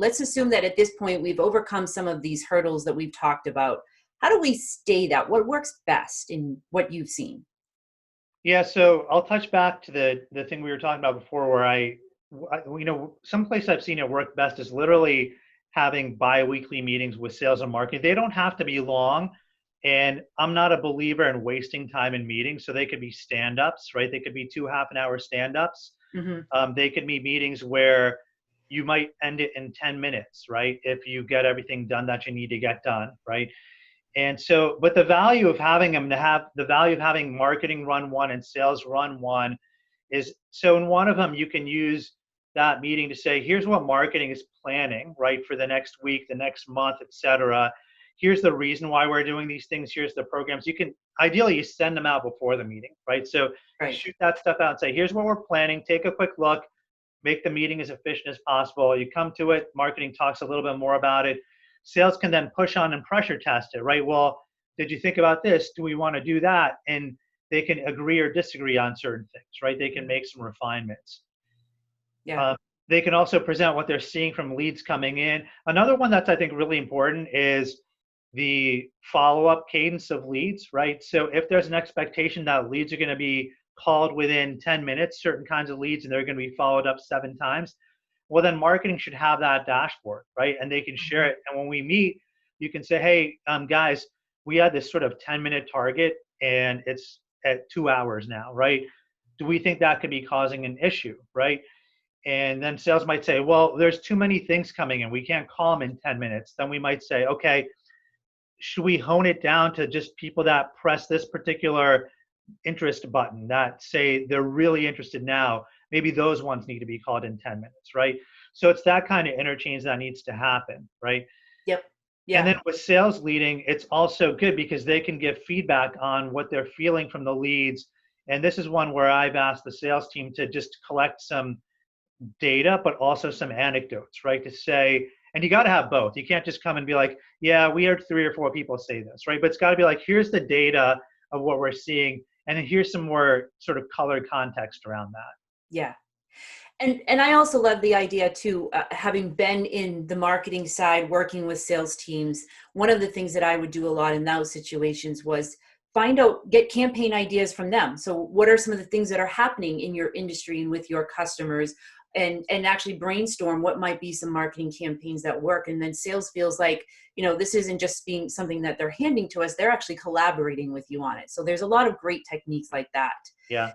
let's assume that at this point we've overcome some of these hurdles that we've talked about. How do we stay that? What works best in what you've seen? Yeah, so I'll touch back to the thing we were talking about before, where some place I've seen it work best is literally having bi-weekly meetings with sales and marketing. They don't have to be long, and I'm not a believer in wasting time in meetings. So they could be stand-ups, right? They could be 2 half-an-hour stand-ups. Mm-hmm. They could be meetings where you might end it in 10 minutes, right? If you get everything done that you need to get done, right? And so, but the value of having them, to have the value of having marketing run one and sales run one, is so in one of them you can use that meeting to say, here's what marketing is planning, right, for the next week, the next month, etc. Here's the reason why we're doing these things. Here's the programs. You can ideally you send them out before the meeting, right? So Right. shoot that stuff out and say, here's what we're planning. Take a quick look. Make the meeting as efficient as possible. You come to it. Marketing talks a little bit more about it. Sales can then push on and pressure test it, right? Well, did you think about this? Do we want to do that? And they can agree or disagree on certain things, right? They can make some refinements. Yeah. They can also present what they're seeing from leads coming in. Another one that's, I think, really important is the follow-up cadence of leads, right? So if there's an expectation that leads are going to be called within 10 minutes, certain kinds of leads, and they're going to be followed up 7 times, well, then marketing should have that dashboard, right? And they can share it. And when we meet, you can say, hey, guys, we had this sort of 10-minute target and it's at 2 hours now, right? Do we think that could be causing an issue, right? And then sales might say, well, there's too many things coming in. We can't call them in 10 minutes. Then we might say, okay, should we hone it down to just people that press this particular interest button that say they're really interested now? Maybe those ones need to be called in 10 minutes, right? So it's that kind of interchange that needs to happen, right? Yep. Yeah. And then with sales leading, it's also good because they can give feedback on what they're feeling from the leads. And this is one where I've asked the sales team to just collect some data, but also some anecdotes, right? To say, and you got to have both. You can't just come and be like, yeah, we heard 3 or 4 people say this, right? But it's got to be like, here's the data of what we're seeing, and then here's some more sort of colored context around that. Yeah. And I also love the idea too, having been in the marketing side, working with sales teams, one of the things that I would do a lot in those situations was get campaign ideas from them. So what are some of the things that are happening in your industry and with your customers, and actually brainstorm what might be some marketing campaigns that work. And then sales feels like, this isn't just being something that they're handing to us, they're actually collaborating with you on it. So there's a lot of great techniques like that. Yeah.